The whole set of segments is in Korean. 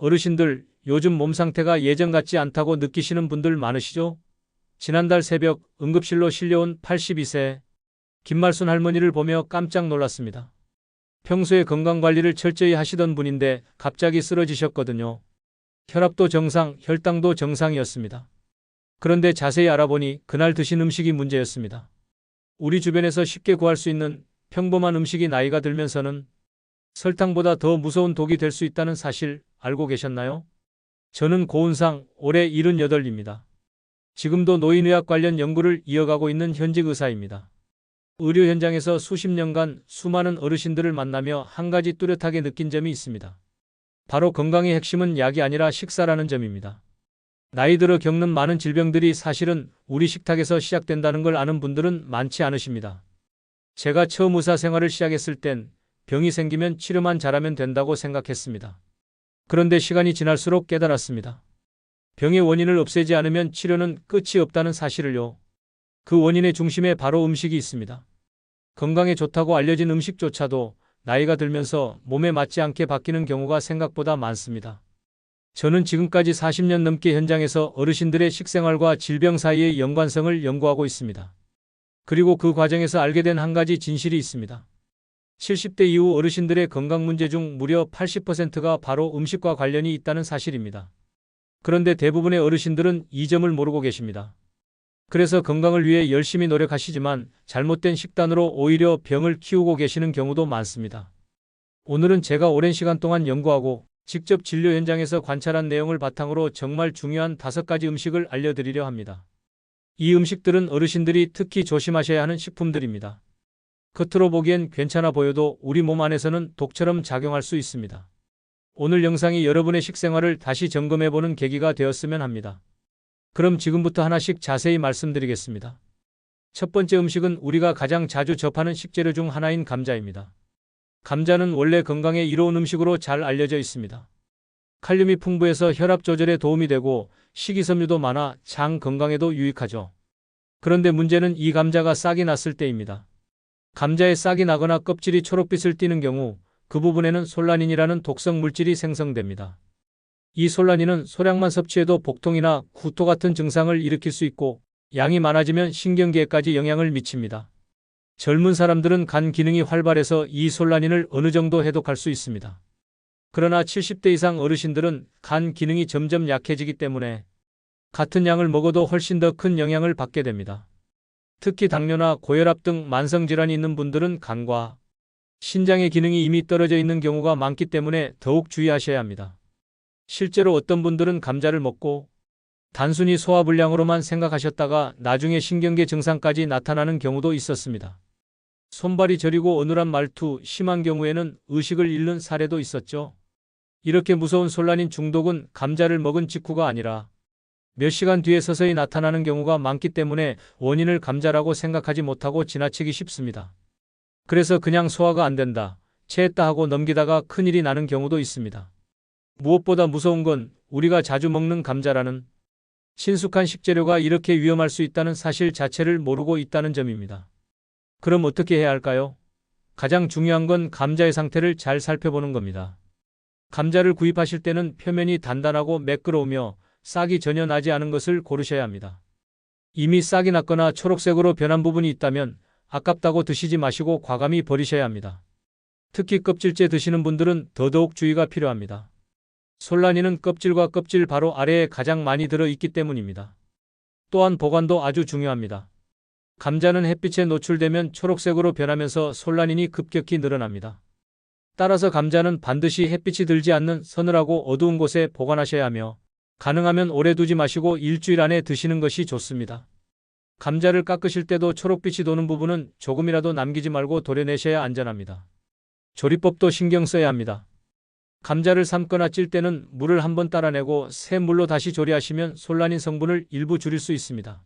어르신들, 요즘 몸 상태가 예전 같지 않다고 느끼시는 분들 많으시죠? 지난달 새벽 응급실로 실려온 82세 김말순 할머니를 보며 깜짝 놀랐습니다. 평소에 건강관리를 철저히 하시던 분인데 갑자기 쓰러지셨거든요. 혈압도 정상, 혈당도 정상이었습니다. 그런데 자세히 알아보니 그날 드신 음식이 문제였습니다. 우리 주변에서 쉽게 구할 수 있는 평범한 음식이 나이가 들면서는 설탕보다 더 무서운 독이 될 수 있다는 사실 알고 계셨나요? 저는 고은상, 올해 78입니다. 지금도 노인의학 관련 연구를 이어가고 있는 현직 의사입니다. 의료 현장에서 수십 년간 수많은 어르신들을 만나며 한 가지 뚜렷하게 느낀 점이 있습니다. 바로 건강의 핵심은 약이 아니라 식사라는 점입니다. 나이 들어 겪는 많은 질병들이 사실은 우리 식탁에서 시작된다는 걸 아는 분들은 많지 않으십니다. 제가 처음 의사 생활을 시작했을 땐 병이 생기면 치료만 잘하면 된다고 생각했습니다. 그런데 시간이 지날수록 깨달았습니다. 병의 원인을 없애지 않으면 치료는 끝이 없다는 사실을요. 그 원인의 중심에 바로 음식이 있습니다. 건강에 좋다고 알려진 음식조차도 나이가 들면서 몸에 맞지 않게 바뀌는 경우가 생각보다 많습니다. 저는 지금까지 40년 넘게 현장에서 어르신들의 식생활과 질병 사이의 연관성을 연구하고 있습니다. 그리고 그 과정에서 알게 된 한 가지 진실이 있습니다. 70대 이후 어르신들의 건강 문제 중 무려 80%가 바로 음식과 관련이 있다는 사실입니다. 그런데 대부분의 어르신들은 이 점을 모르고 계십니다. 그래서 건강을 위해 열심히 노력하시지만 잘못된 식단으로 오히려 병을 키우고 계시는 경우도 많습니다. 오늘은 제가 오랜 시간 동안 연구하고 직접 진료 현장에서 관찰한 내용을 바탕으로 정말 중요한 5가지 음식을 알려드리려 합니다. 이 음식들은 어르신들이 특히 조심하셔야 하는 식품들입니다. 겉으로 보기엔 괜찮아 보여도 우리 몸 안에서는 독처럼 작용할 수 있습니다. 오늘 영상이 여러분의 식생활을 다시 점검해보는 계기가 되었으면 합니다. 그럼 지금부터 하나씩 자세히 말씀드리겠습니다. 첫 번째 음식은 우리가 가장 자주 접하는 식재료 중 하나인 감자입니다. 감자는 원래 건강에 이로운 음식으로 잘 알려져 있습니다. 칼륨이 풍부해서 혈압 조절에 도움이 되고 식이섬유도 많아 장 건강에도 유익하죠. 그런데 문제는 이 감자가 싹이 났을 때입니다. 감자에 싹이 나거나 껍질이 초록빛을 띠는 경우 그 부분에는 솔라닌이라는 독성 물질이 생성됩니다. 이 솔라닌은 소량만 섭취해도 복통이나 구토 같은 증상을 일으킬 수 있고 양이 많아지면 신경계에까지 영향을 미칩니다. 젊은 사람들은 간 기능이 활발해서 이 솔라닌을 어느 정도 해독할 수 있습니다. 그러나 70대 이상 어르신들은 간 기능이 점점 약해지기 때문에 같은 양을 먹어도 훨씬 더 큰 영향을 받게 됩니다. 특히 당뇨나 고혈압 등 만성질환이 있는 분들은 간과 신장의 기능이 이미 떨어져 있는 경우가 많기 때문에 더욱 주의하셔야 합니다. 실제로 어떤 분들은 감자를 먹고 단순히 소화불량으로만 생각하셨다가 나중에 신경계 증상까지 나타나는 경우도 있었습니다. 손발이 저리고 어눌한 말투, 심한 경우에는 의식을 잃는 사례도 있었죠. 이렇게 무서운 솔라닌 중독은 감자를 먹은 직후가 아니라 몇 시간 뒤에 서서히 나타나는 경우가 많기 때문에 원인을 감자라고 생각하지 못하고 지나치기 쉽습니다. 그래서 그냥 소화가 안 된다, 체했다 하고 넘기다가 큰일이 나는 경우도 있습니다. 무엇보다 무서운 건 우리가 자주 먹는 감자라는 친숙한 식재료가 이렇게 위험할 수 있다는 사실 자체를 모르고 있다는 점입니다. 그럼 어떻게 해야 할까요? 가장 중요한 건 감자의 상태를 잘 살펴보는 겁니다. 감자를 구입하실 때는 표면이 단단하고 매끄러우며 싹이 전혀 나지 않은 것을 고르셔야 합니다. 이미 싹이 났거나 초록색으로 변한 부분이 있다면 아깝다고 드시지 마시고 과감히 버리셔야 합니다. 특히 껍질째 드시는 분들은 더더욱 주의가 필요합니다. 솔라닌은 껍질과 껍질 바로 아래에 가장 많이 들어있기 때문입니다. 또한 보관도 아주 중요합니다. 감자는 햇빛에 노출되면 초록색으로 변하면서 솔라닌이 급격히 늘어납니다. 따라서 감자는 반드시 햇빛이 들지 않는 서늘하고 어두운 곳에 보관하셔야 하며 가능하면 오래 두지 마시고 일주일 안에 드시는 것이 좋습니다. 감자를 깎으실 때도 초록빛이 도는 부분은 조금이라도 남기지 말고 도려내셔야 안전합니다. 조리법도 신경 써야 합니다. 감자를 삶거나 찔 때는 물을 한번 따라내고 새 물로 다시 조리하시면 솔라닌 성분을 일부 줄일 수 있습니다.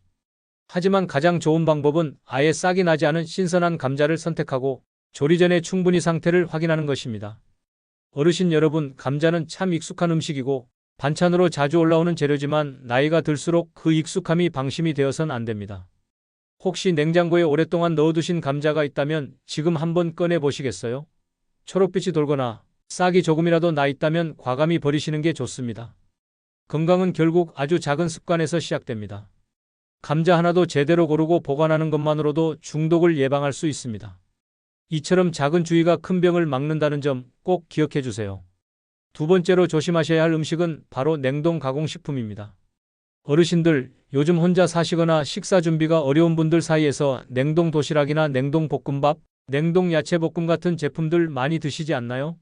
하지만 가장 좋은 방법은 아예 싹이 나지 않은 신선한 감자를 선택하고 조리 전에 충분히 상태를 확인하는 것입니다. 어르신 여러분, 감자는 참 익숙한 음식이고 반찬으로 자주 올라오는 재료지만 나이가 들수록 그 익숙함이 방심이 되어선 안 됩니다. 혹시 냉장고에 오랫동안 넣어두신 감자가 있다면 지금 한번 꺼내 보시겠어요? 초록빛이 돌거나 싹이 조금이라도 나 있다면 과감히 버리시는 게 좋습니다. 건강은 결국 아주 작은 습관에서 시작됩니다. 감자 하나도 제대로 고르고 보관하는 것만으로도 중독을 예방할 수 있습니다. 이처럼 작은 주의가 큰 병을 막는다는 점 꼭 기억해 주세요. 두 번째로 조심하셔야 할 음식은 바로 냉동 가공식품입니다. 어르신들, 요즘 혼자 사시거나 식사 준비가 어려운 분들 사이에서 냉동 도시락이나 냉동 볶음밥, 냉동 야채 볶음 같은 제품들 많이 드시지 않나요?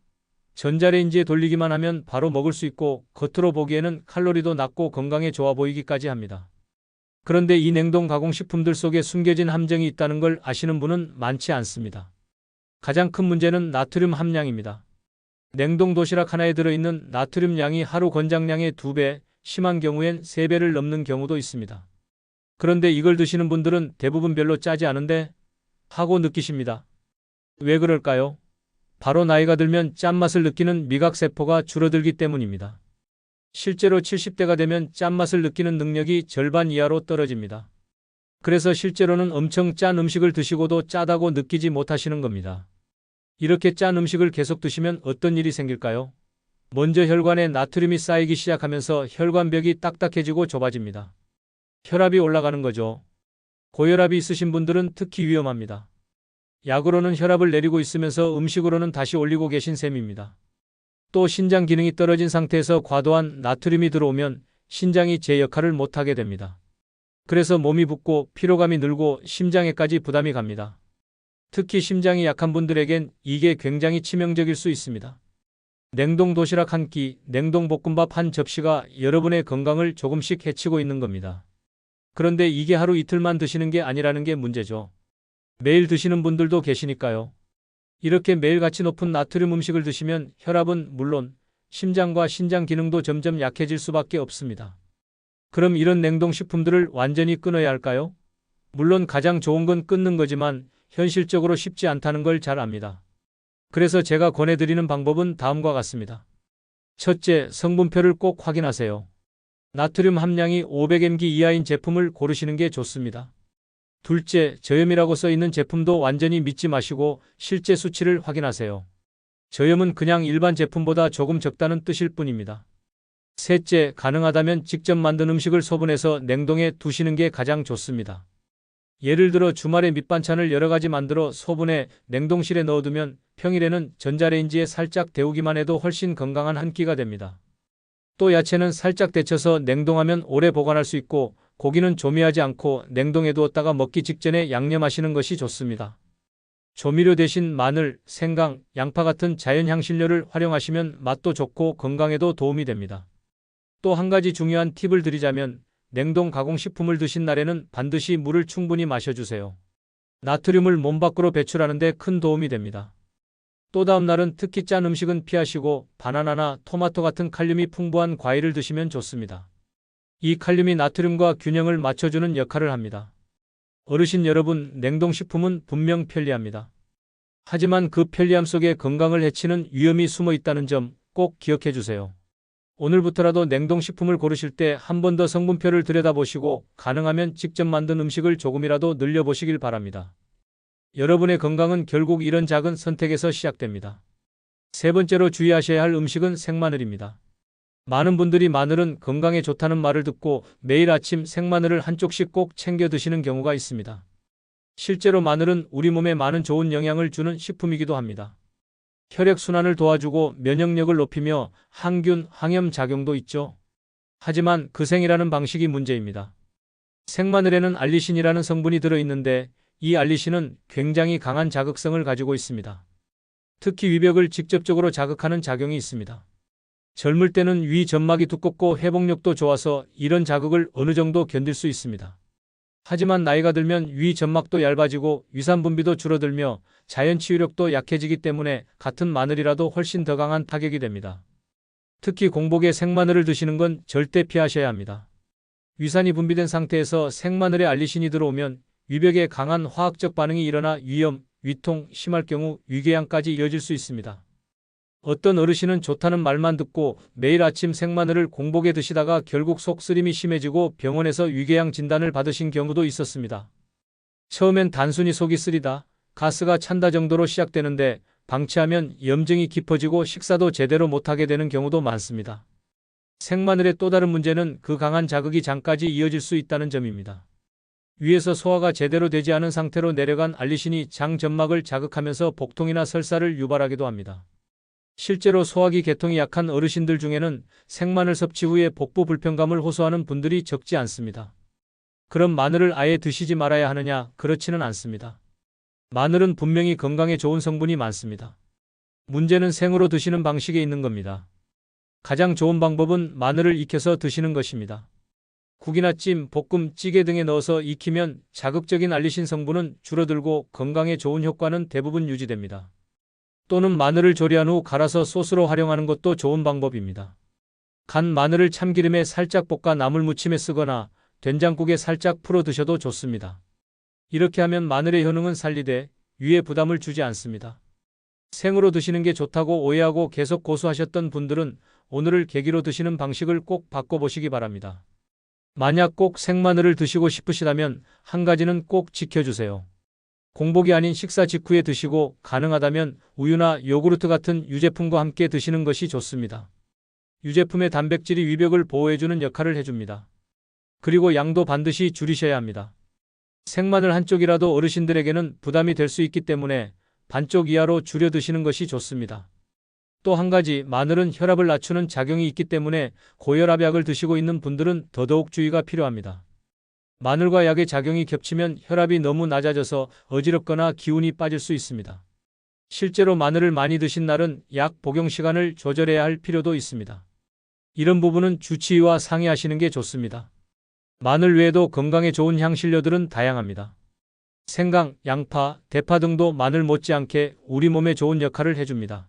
전자레인지에 돌리기만 하면 바로 먹을 수 있고 겉으로 보기에는 칼로리도 낮고 건강에 좋아 보이기까지 합니다. 그런데 이 냉동 가공식품들 속에 숨겨진 함정이 있다는 걸 아시는 분은 많지 않습니다. 가장 큰 문제는 나트륨 함량입니다. 냉동 도시락 하나에 들어있는 나트륨 양이 하루 권장량의 2배, 심한 경우엔 3배를 넘는 경우도 있습니다. 그런데 이걸 드시는 분들은 대부분 별로 짜지 않은데 하고 느끼십니다. 왜 그럴까요? 바로 나이가 들면 짠맛을 느끼는 미각세포가 줄어들기 때문입니다. 실제로 70대가 되면 짠맛을 느끼는 능력이 절반 이하로 떨어집니다. 그래서 실제로는 엄청 짠 음식을 드시고도 짜다고 느끼지 못하시는 겁니다. 이렇게 짠 음식을 계속 드시면 어떤 일이 생길까요? 먼저 혈관에 나트륨이 쌓이기 시작하면서 혈관벽이 딱딱해지고 좁아집니다. 혈압이 올라가는 거죠. 고혈압이 있으신 분들은 특히 위험합니다. 약으로는 혈압을 내리고 있으면서 음식으로는 다시 올리고 계신 셈입니다. 또 신장 기능이 떨어진 상태에서 과도한 나트륨이 들어오면 신장이 제 역할을 못하게 됩니다. 그래서 몸이 붓고 피로감이 늘고 심장에까지 부담이 갑니다. 특히 심장이 약한 분들에겐 이게 굉장히 치명적일 수 있습니다. 냉동 도시락 한 끼, 냉동 볶음밥 한 접시가 여러분의 건강을 조금씩 해치고 있는 겁니다. 그런데 이게 하루 이틀만 드시는 게 아니라는 게 문제죠. 매일 드시는 분들도 계시니까요. 이렇게 매일같이 높은 나트륨 음식을 드시면 혈압은 물론 심장과 신장 기능도 점점 약해질 수밖에 없습니다. 그럼 이런 냉동식품들을 완전히 끊어야 할까요? 물론 가장 좋은 건 끊는 거지만 현실적으로 쉽지 않다는 걸 잘 압니다. 그래서 제가 권해드리는 방법은 다음과 같습니다. 첫째, 성분표를 꼭 확인하세요. 나트륨 함량이 500mg 이하인 제품을 고르시는 게 좋습니다. 둘째, 저염이라고 써 있는 제품도 완전히 믿지 마시고 실제 수치를 확인하세요. 저염은 그냥 일반 제품보다 조금 적다는 뜻일 뿐입니다. 셋째, 가능하다면 직접 만든 음식을 소분해서 냉동해 두시는 게 가장 좋습니다. 예를 들어 주말에 밑반찬을 여러 가지 만들어 소분해 냉동실에 넣어두면 평일에는 전자레인지에 살짝 데우기만 해도 훨씬 건강한 한 끼가 됩니다. 또 야채는 살짝 데쳐서 냉동하면 오래 보관할 수 있고 고기는 조미하지 않고 냉동해 두었다가 먹기 직전에 양념하시는 것이 좋습니다. 조미료 대신 마늘, 생강, 양파 같은 자연 향신료를 활용하시면 맛도 좋고 건강에도 도움이 됩니다. 또 한 가지 중요한 팁을 드리자면 냉동 가공식품을 드신 날에는 반드시 물을 충분히 마셔주세요. 나트륨을 몸 밖으로 배출하는 데 큰 도움이 됩니다. 또 다음 날은 특히 짠 음식은 피하시고 바나나나 토마토 같은 칼륨이 풍부한 과일을 드시면 좋습니다. 이 칼륨이 나트륨과 균형을 맞춰주는 역할을 합니다. 어르신 여러분, 냉동식품은 분명 편리합니다. 하지만 그 편리함 속에 건강을 해치는 위험이 숨어 있다는 점 꼭 기억해 주세요. 오늘부터라도 냉동식품을 고르실 때 한 번 더 성분표를 들여다보시고 가능하면 직접 만든 음식을 조금이라도 늘려보시길 바랍니다. 여러분의 건강은 결국 이런 작은 선택에서 시작됩니다. 세 번째로 주의하셔야 할 음식은 생마늘입니다. 많은 분들이 마늘은 건강에 좋다는 말을 듣고 매일 아침 생마늘을 한 쪽씩 꼭 챙겨 드시는 경우가 있습니다. 실제로 마늘은 우리 몸에 많은 좋은 영향을 주는 식품이기도 합니다. 혈액순환을 도와주고 면역력을 높이며 항균, 항염 작용도 있죠. 하지만 그 생이라는 방식이 문제입니다. 생마늘에는 알리신이라는 성분이 들어있는데 이 알리신은 굉장히 강한 자극성을 가지고 있습니다. 특히 위벽을 직접적으로 자극하는 작용이 있습니다. 젊을 때는 위 점막이 두껍고 회복력도 좋아서 이런 자극을 어느 정도 견딜 수 있습니다. 하지만 나이가 들면 위 점막도 얇아지고 위산 분비도 줄어들며 자연 치유력도 약해지기 때문에 같은 마늘이라도 훨씬 더 강한 타격이 됩니다. 특히 공복에 생마늘을 드시는 건 절대 피하셔야 합니다. 위산이 분비된 상태에서 생마늘에 알리신이 들어오면 위벽에 강한 화학적 반응이 일어나 위염, 위통, 심할 경우 위궤양까지 이어질 수 있습니다. 어떤 어르신은 좋다는 말만 듣고 매일 아침 생마늘을 공복에 드시다가 결국 속쓰림이 심해지고 병원에서 위궤양 진단을 받으신 경우도 있었습니다. 처음엔 단순히 속이 쓰리다, 가스가 찬다 정도로 시작되는데 방치하면 염증이 깊어지고 식사도 제대로 못하게 되는 경우도 많습니다. 생마늘의 또 다른 문제는 그 강한 자극이 장까지 이어질 수 있다는 점입니다. 위에서 소화가 제대로 되지 않은 상태로 내려간 알리신이 장 점막을 자극하면서 복통이나 설사를 유발하기도 합니다. 실제로 소화기 계통이 약한 어르신들 중에는 생마늘 섭취 후에 복부 불편감을 호소하는 분들이 적지 않습니다. 그럼 마늘을 아예 드시지 말아야 하느냐? 그렇지는 않습니다. 마늘은 분명히 건강에 좋은 성분이 많습니다. 문제는 생으로 드시는 방식에 있는 겁니다. 가장 좋은 방법은 마늘을 익혀서 드시는 것입니다. 국이나 찜, 볶음, 찌개 등에 넣어서 익히면 자극적인 알리신 성분은 줄어들고 건강에 좋은 효과는 대부분 유지됩니다. 또는 마늘을 조리한 후 갈아서 소스로 활용하는 것도 좋은 방법입니다. 간 마늘을 참기름에 살짝 볶아 나물 무침에 쓰거나 된장국에 살짝 풀어 드셔도 좋습니다. 이렇게 하면 마늘의 효능은 살리되 위에 부담을 주지 않습니다. 생으로 드시는 게 좋다고 오해하고 계속 고수하셨던 분들은 오늘을 계기로 드시는 방식을 꼭 바꿔보시기 바랍니다. 만약 꼭 생마늘을 드시고 싶으시다면 한 가지는 꼭 지켜주세요. 공복이 아닌 식사 직후에 드시고 가능하다면 우유나 요구르트 같은 유제품과 함께 드시는 것이 좋습니다. 유제품의 단백질이 위벽을 보호해주는 역할을 해줍니다. 그리고 양도 반드시 줄이셔야 합니다. 생마늘 한쪽이라도 어르신들에게는 부담이 될 수 있기 때문에 반쪽 이하로 줄여 드시는 것이 좋습니다. 또 한 가지, 마늘은 혈압을 낮추는 작용이 있기 때문에 고혈압약을 드시고 있는 분들은 더더욱 주의가 필요합니다. 마늘과 약의 작용이 겹치면 혈압이 너무 낮아져서 어지럽거나 기운이 빠질 수 있습니다. 실제로 마늘을 많이 드신 날은 약 복용 시간을 조절해야 할 필요도 있습니다. 이런 부분은 주치의와 상의하시는 게 좋습니다. 마늘 외에도 건강에 좋은 향신료들은 다양합니다. 생강, 양파, 대파 등도 마늘 못지않게 우리 몸에 좋은 역할을 해줍니다.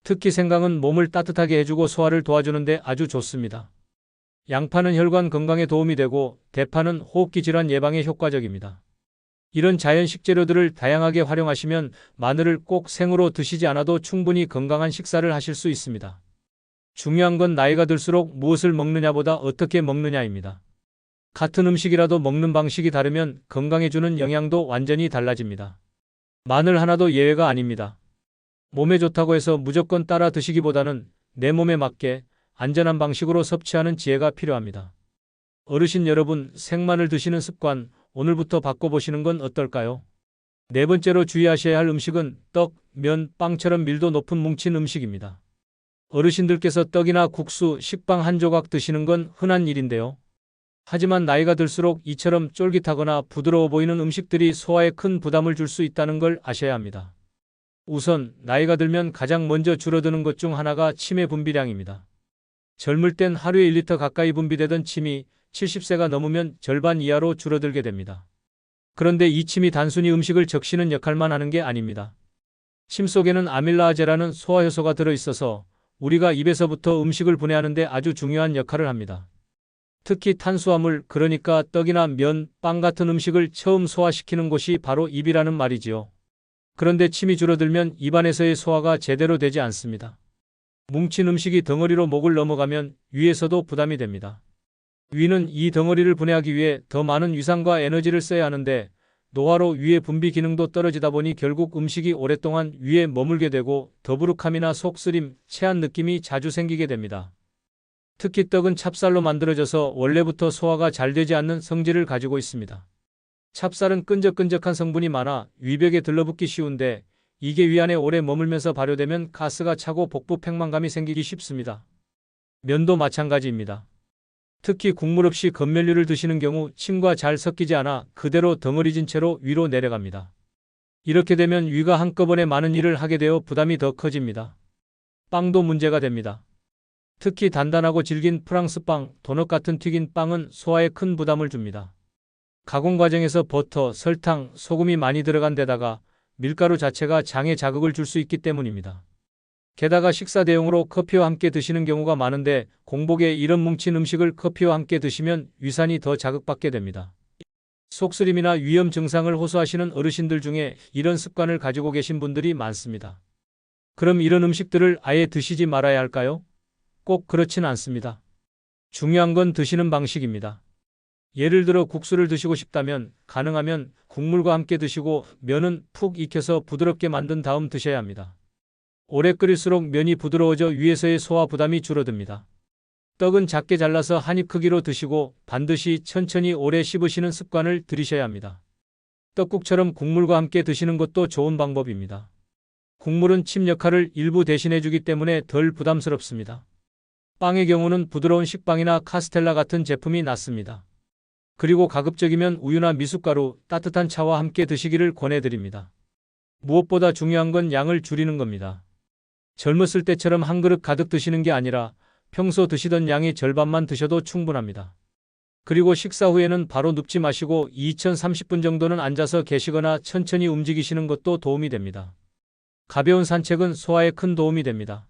특히 생강은 몸을 따뜻하게 해주고 소화를 도와주는데 아주 좋습니다. 양파는 혈관 건강에 도움이 되고 대파는 호흡기 질환 예방에 효과적입니다. 이런 자연 식재료들을 다양하게 활용하시면 마늘을 꼭 생으로 드시지 않아도 충분히 건강한 식사를 하실 수 있습니다. 중요한 건 나이가 들수록 무엇을 먹느냐보다 어떻게 먹느냐입니다. 같은 음식이라도 먹는 방식이 다르면 건강에 주는 영향도 완전히 달라집니다. 마늘 하나도 예외가 아닙니다. 몸에 좋다고 해서 무조건 따라 드시기보다는 내 몸에 맞게 안전한 방식으로 섭취하는 지혜가 필요합니다. 어르신 여러분, 생마늘 드시는 습관 오늘부터 바꿔보시는 건 어떨까요? 네 번째로 주의하셔야 할 음식은 떡, 면, 빵처럼 밀도 높은 뭉친 음식입니다. 어르신들께서 떡이나 국수, 식빵 한 조각 드시는 건 흔한 일인데요. 하지만 나이가 들수록 이처럼 쫄깃하거나 부드러워 보이는 음식들이 소화에 큰 부담을 줄 수 있다는 걸 아셔야 합니다. 우선 나이가 들면 가장 먼저 줄어드는 것 중 하나가 침의 분비량입니다. 젊을 땐 하루에 1리터 가까이 분비되던 침이 70세가 넘으면 절반 이하로 줄어들게 됩니다. 그런데 이 침이 단순히 음식을 적시는 역할만 하는 게 아닙니다. 침 속에는 아밀라아제라는 소화효소가 들어있어서 우리가 입에서부터 음식을 분해하는 데 아주 중요한 역할을 합니다. 특히 탄수화물, 그러니까 떡이나 면, 빵 같은 음식을 처음 소화시키는 곳이 바로 입이라는 말이지요. 그런데 침이 줄어들면 입안에서의 소화가 제대로 되지 않습니다. 뭉친 음식이 덩어리로 목을 넘어가면 위에서도 부담이 됩니다. 위는 이 덩어리를 분해하기 위해 더 많은 위산과 에너지를 써야 하는데 노화로 위의 분비 기능도 떨어지다 보니 결국 음식이 오랫동안 위에 머물게 되고 더부룩함이나 속쓰림, 체한 느낌이 자주 생기게 됩니다. 특히 떡은 찹쌀로 만들어져서 원래부터 소화가 잘 되지 않는 성질을 가지고 있습니다. 찹쌀은 끈적끈적한 성분이 많아 위벽에 들러붙기 쉬운데 이게 위 안에 오래 머물면서 발효되면 가스가 차고 복부 팽만감이 생기기 쉽습니다. 면도 마찬가지입니다. 특히 국물 없이 건면류를 드시는 경우 침과 잘 섞이지 않아 그대로 덩어리진 채로 위로 내려갑니다. 이렇게 되면 위가 한꺼번에 많은 일을 하게 되어 부담이 더 커집니다. 빵도 문제가 됩니다. 특히 단단하고 질긴 프랑스빵, 도넛 같은 튀긴 빵은 소화에 큰 부담을 줍니다. 가공 과정에서 버터, 설탕, 소금이 많이 들어간 데다가 밀가루 자체가 장에 자극을 줄 수 있기 때문입니다. 게다가 식사 대용으로 커피와 함께 드시는 경우가 많은데 공복에 이런 뭉친 음식을 커피와 함께 드시면 위산이 더 자극받게 됩니다. 속쓰림이나 위염 증상을 호소하시는 어르신들 중에 이런 습관을 가지고 계신 분들이 많습니다. 그럼 이런 음식들을 아예 드시지 말아야 할까요? 꼭 그렇진 않습니다. 중요한 건 드시는 방식입니다. 예를 들어 국수를 드시고 싶다면 가능하면 국물과 함께 드시고 면은 푹 익혀서 부드럽게 만든 다음 드셔야 합니다. 오래 끓일수록 면이 부드러워져 위에서의 소화 부담이 줄어듭니다. 떡은 작게 잘라서 한입 크기로 드시고 반드시 천천히 오래 씹으시는 습관을 들이셔야 합니다. 떡국처럼 국물과 함께 드시는 것도 좋은 방법입니다. 국물은 침 역할을 일부 대신해주기 때문에 덜 부담스럽습니다. 빵의 경우는 부드러운 식빵이나 카스텔라 같은 제품이 낫습니다. 그리고 가급적이면 우유나 미숫가루, 따뜻한 차와 함께 드시기를 권해드립니다. 무엇보다 중요한 건 양을 줄이는 겁니다. 젊었을 때처럼 한 그릇 가득 드시는 게 아니라 평소 드시던 양의 절반만 드셔도 충분합니다. 그리고 식사 후에는 바로 눕지 마시고 2030분 정도는 앉아서 계시거나 천천히 움직이시는 것도 도움이 됩니다. 가벼운 산책은 소화에 큰 도움이 됩니다.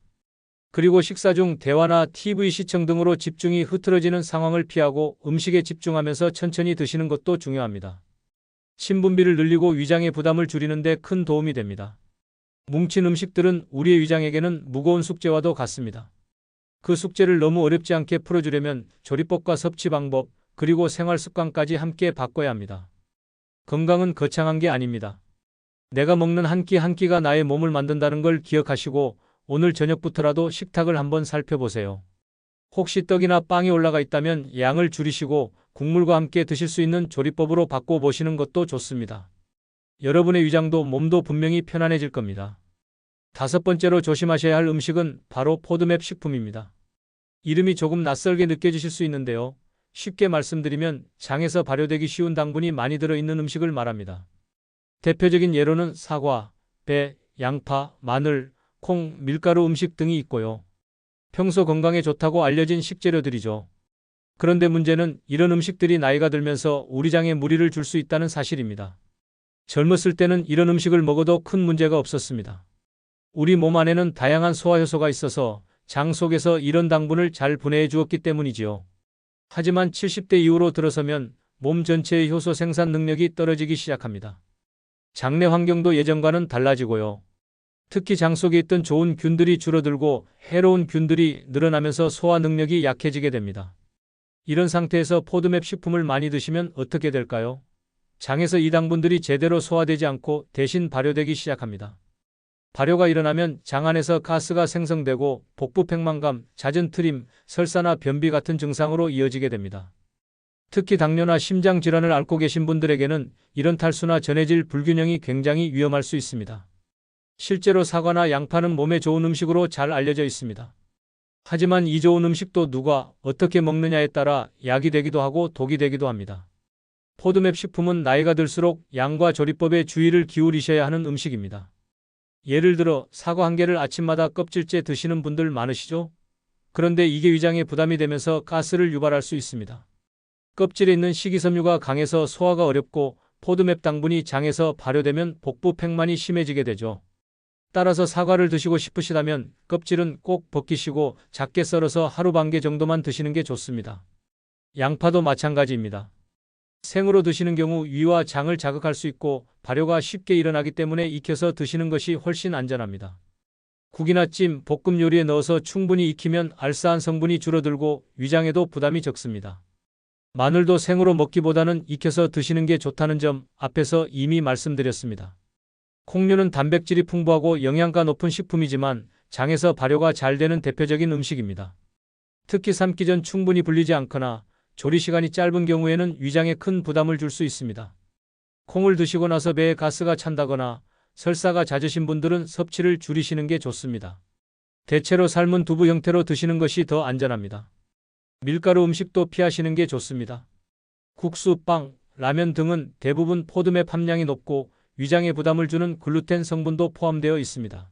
그리고 식사 중 대화나 TV 시청 등으로 집중이 흐트러지는 상황을 피하고 음식에 집중하면서 천천히 드시는 것도 중요합니다. 신분비를 늘리고 위장의 부담을 줄이는 데 큰 도움이 됩니다. 뭉친 음식들은 우리의 위장에게는 무거운 숙제와도 같습니다. 그 숙제를 너무 어렵지 않게 풀어주려면 조리법과 섭취 방법, 그리고 생활 습관까지 함께 바꿔야 합니다. 건강은 거창한 게 아닙니다. 내가 먹는 한 끼 한 끼가 나의 몸을 만든다는 걸 기억하시고 오늘 저녁부터라도 식탁을 한번 살펴보세요. 혹시 떡이나 빵이 올라가 있다면 양을 줄이시고 국물과 함께 드실 수 있는 조리법으로 바꿔보시는 것도 좋습니다. 여러분의 위장도 몸도 분명히 편안해질 겁니다. 5번째로 조심하셔야 할 음식은 바로 포드맵 식품입니다. 이름이 조금 낯설게 느껴지실 수 있는데요. 쉽게 말씀드리면 장에서 발효되기 쉬운 당분이 많이 들어있는 음식을 말합니다. 대표적인 예로는 사과, 배, 양파, 마늘, 콩, 밀가루 음식 등이 있고요. 평소 건강에 좋다고 알려진 식재료들이죠. 그런데 문제는 이런 음식들이 나이가 들면서 우리 장에 무리를 줄 수 있다는 사실입니다. 젊었을 때는 이런 음식을 먹어도 큰 문제가 없었습니다. 우리 몸 안에는 다양한 소화효소가 있어서 장 속에서 이런 당분을 잘 분해해 주었기 때문이지요. 하지만 70대 이후로 들어서면 몸 전체의 효소 생산 능력이 떨어지기 시작합니다. 장내 환경도 예전과는 달라지고요. 특히 장 속에 있던 좋은 균들이 줄어들고 해로운 균들이 늘어나면서 소화 능력이 약해지게 됩니다. 이런 상태에서 포드맵 식품을 많이 드시면 어떻게 될까요? 장에서 이 당분들이 제대로 소화되지 않고 대신 발효되기 시작합니다. 발효가 일어나면 장 안에서 가스가 생성되고 복부 팽만감, 잦은 트림, 설사나 변비 같은 증상으로 이어지게 됩니다. 특히 당뇨나 심장 질환을 앓고 계신 분들에게는 이런 탈수나 전해질 불균형이 굉장히 위험할 수 있습니다. 실제로 사과나 양파는 몸에 좋은 음식으로 잘 알려져 있습니다. 하지만 이 좋은 음식도 누가 어떻게 먹느냐에 따라 약이 되기도 하고 독이 되기도 합니다. 포드맵 식품은 나이가 들수록 양과 조리법에 주의를 기울이셔야 하는 음식입니다. 예를 들어 사과 한 개를 아침마다 껍질째 드시는 분들 많으시죠? 그런데 이게 위장에 부담이 되면서 가스를 유발할 수 있습니다. 껍질에 있는 식이섬유가 강해서 소화가 어렵고 포드맵 당분이 장에서 발효되면 복부 팽만이 심해지게 되죠. 따라서 사과를 드시고 싶으시다면 껍질은 꼭 벗기시고 작게 썰어서 하루 반 개 정도만 드시는 게 좋습니다. 양파도 마찬가지입니다. 생으로 드시는 경우 위와 장을 자극할 수 있고 발효가 쉽게 일어나기 때문에 익혀서 드시는 것이 훨씬 안전합니다. 국이나 찜, 볶음 요리에 넣어서 충분히 익히면 알싸한 성분이 줄어들고 위장에도 부담이 적습니다. 마늘도 생으로 먹기보다는 익혀서 드시는 게 좋다는 점 앞에서 이미 말씀드렸습니다. 콩류는 단백질이 풍부하고 영양가 높은 식품이지만 장에서 발효가 잘 되는 대표적인 음식입니다. 특히 삶기 전 충분히 불리지 않거나 조리 시간이 짧은 경우에는 위장에 큰 부담을 줄 수 있습니다. 콩을 드시고 나서 배에 가스가 찬다거나 설사가 잦으신 분들은 섭취를 줄이시는 게 좋습니다. 대체로 삶은 두부 형태로 드시는 것이 더 안전합니다. 밀가루 음식도 피하시는 게 좋습니다. 국수, 빵, 라면 등은 대부분 포드맵 함량이 높고 위장에 부담을 주는 글루텐 성분도 포함되어 있습니다.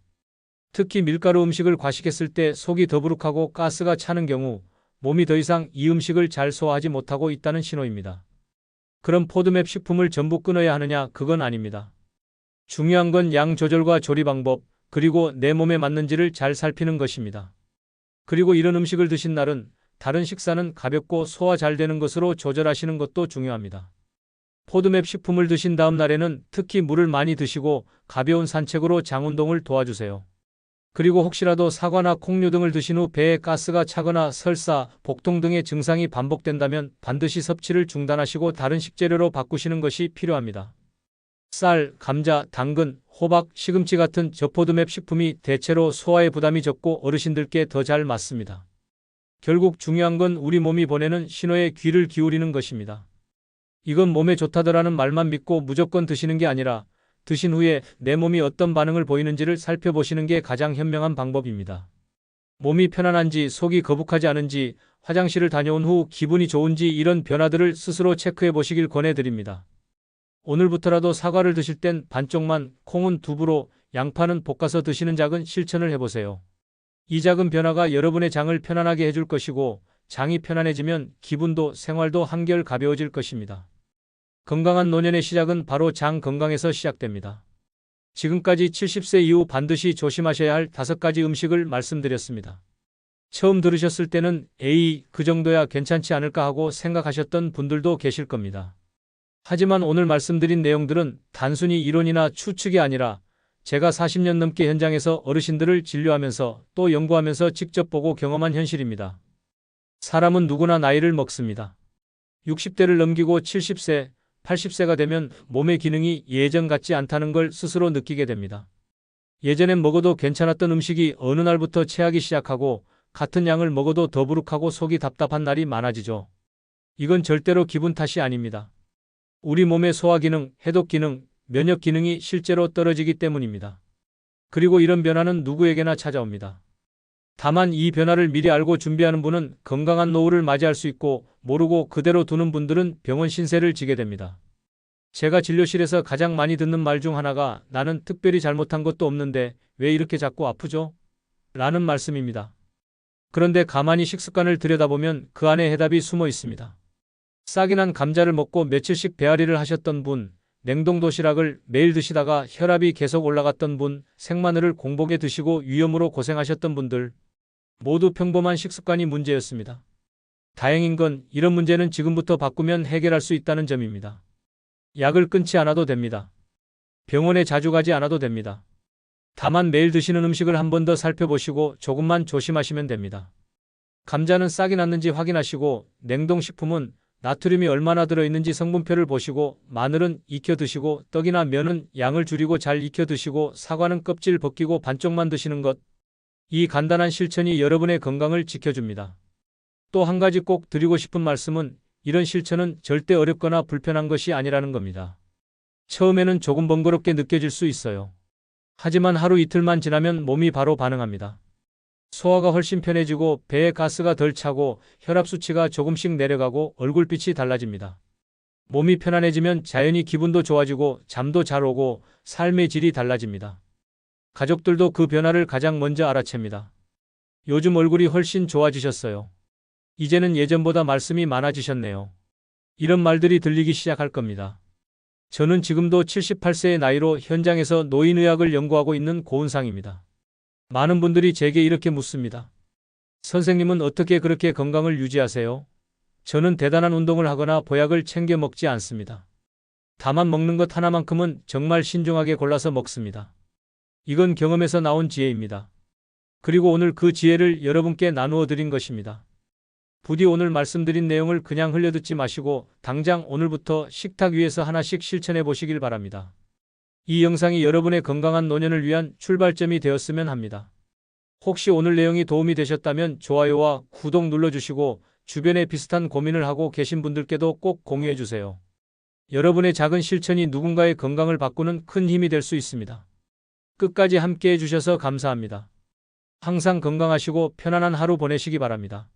특히 밀가루 음식을 과식했을 때 속이 더부룩하고 가스가 차는 경우 몸이 더 이상 이 음식을 잘 소화하지 못하고 있다는 신호입니다. 그럼 포드맵 식품을 전부 끊어야 하느냐? 그건 아닙니다. 중요한 건 양 조절과 조리 방법, 그리고 내 몸에 맞는지를 잘 살피는 것입니다. 그리고 이런 음식을 드신 날은 다른 식사는 가볍고 소화 잘 되는 것으로 조절하시는 것도 중요합니다. 포드맵 식품을 드신 다음 날에는 특히 물을 많이 드시고 가벼운 산책으로 장 운동을 도와주세요. 그리고 혹시라도 사과나 콩류 등을 드신 후 배에 가스가 차거나 설사, 복통 등의 증상이 반복된다면 반드시 섭취를 중단하시고 다른 식재료로 바꾸시는 것이 필요합니다. 쌀, 감자, 당근, 호박, 시금치 같은 저포도맵 식품이 대체로 소화에 부담이 적고 어르신들께 더 잘 맞습니다. 결국 중요한 건 우리 몸이 보내는 신호에 귀를 기울이는 것입니다. 이건 몸에 좋다더라는 말만 믿고 무조건 드시는 게 아니라 드신 후에 내 몸이 어떤 반응을 보이는지를 살펴보시는 게 가장 현명한 방법입니다. 몸이 편안한지, 속이 거북하지 않은지, 화장실을 다녀온 후 기분이 좋은지 이런 변화들을 스스로 체크해 보시길 권해드립니다. 오늘부터라도 사과를 드실 땐 반쪽만, 콩은 두부로, 양파는 볶아서 드시는 작은 실천을 해보세요. 이 작은 변화가 여러분의 장을 편안하게 해줄 것이고, 장이 편안해지면 기분도 생활도 한결 가벼워질 것입니다. 건강한 노년의 시작은 바로 장 건강에서 시작됩니다. 지금까지 70세 이후 반드시 조심하셔야 할 5가지 음식을 말씀드렸습니다. 처음 들으셨을 때는 에이, 그 정도야 괜찮지 않을까 하고 생각하셨던 분들도 계실 겁니다. 하지만 오늘 말씀드린 내용들은 단순히 이론이나 추측이 아니라 제가 40년 넘게 현장에서 어르신들을 진료하면서 또 연구하면서 직접 보고 경험한 현실입니다. 사람은 누구나 나이를 먹습니다. 60대를 넘기고 70세, 80세가 되면 몸의 기능이 예전 같지 않다는 걸 스스로 느끼게 됩니다. 예전엔 먹어도 괜찮았던 음식이 어느 날부터 체하기 시작하고 같은 양을 먹어도 더부룩하고 속이 답답한 날이 많아지죠. 이건 절대로 기분 탓이 아닙니다. 우리 몸의 소화 기능, 해독 기능, 면역 기능이 실제로 떨어지기 때문입니다. 그리고 이런 변화는 누구에게나 찾아옵니다. 다만 이 변화를 미리 알고 준비하는 분은 건강한 노후를 맞이할 수 있고 모르고 그대로 두는 분들은 병원 신세를 지게 됩니다. 제가 진료실에서 가장 많이 듣는 말 중 하나가 나는 특별히 잘못한 것도 없는데 왜 이렇게 자꾸 아프죠? 라는 말씀입니다. 그런데 가만히 식습관을 들여다보면 그 안에 해답이 숨어 있습니다. 싹이 난 감자를 먹고 며칠씩 배앓이를 하셨던 분, 냉동 도시락을 매일 드시다가 혈압이 계속 올라갔던 분, 생마늘을 공복에 드시고 위염으로 고생하셨던 분들, 모두 평범한 식습관이 문제였습니다. 다행인 건 이런 문제는 지금부터 바꾸면 해결할 수 있다는 점입니다. 약을 끊지 않아도 됩니다. 병원에 자주 가지 않아도 됩니다. 다만 매일 드시는 음식을 한 번 더 살펴보시고 조금만 조심하시면 됩니다. 감자는 싹이 났는지 확인하시고 냉동식품은 나트륨이 얼마나 들어있는지 성분표를 보시고 마늘은 익혀 드시고 떡이나 면은 양을 줄이고 잘 익혀 드시고 사과는 껍질 벗기고 반쪽만 드시는 것. 이 간단한 실천이 여러분의 건강을 지켜줍니다. 또 한 가지 꼭 드리고 싶은 말씀은 이런 실천은 절대 어렵거나 불편한 것이 아니라는 겁니다. 처음에는 조금 번거롭게 느껴질 수 있어요. 하지만 하루 이틀만 지나면 몸이 바로 반응합니다. 소화가 훨씬 편해지고 배에 가스가 덜 차고 혈압 수치가 조금씩 내려가고 얼굴빛이 달라집니다. 몸이 편안해지면 자연히 기분도 좋아지고 잠도 잘 오고 삶의 질이 달라집니다. 가족들도 그 변화를 가장 먼저 알아챕니다. 요즘 얼굴이 훨씬 좋아지셨어요. 이제는 예전보다 말씀이 많아지셨네요. 이런 말들이 들리기 시작할 겁니다. 저는 지금도 78세의 나이로 현장에서 노인의학을 연구하고 있는 고은상입니다. 많은 분들이 제게 이렇게 묻습니다. 선생님은 어떻게 그렇게 건강을 유지하세요? 저는 대단한 운동을 하거나 보약을 챙겨 먹지 않습니다. 다만 먹는 것 하나만큼은 정말 신중하게 골라서 먹습니다. 이건 경험에서 나온 지혜입니다. 그리고 오늘 그 지혜를 여러분께 나누어 드린 것입니다. 부디 오늘 말씀드린 내용을 그냥 흘려듣지 마시고 당장 오늘부터 식탁 위에서 하나씩 실천해 보시길 바랍니다. 이 영상이 여러분의 건강한 노년을 위한 출발점이 되었으면 합니다. 혹시 오늘 내용이 도움이 되셨다면 좋아요와 구독 눌러주시고 주변에 비슷한 고민을 하고 계신 분들께도 꼭 공유해 주세요. 여러분의 작은 실천이 누군가의 건강을 바꾸는 큰 힘이 될 수 있습니다. 끝까지 함께 해주셔서 감사합니다. 항상 건강하시고 편안한 하루 보내시기 바랍니다.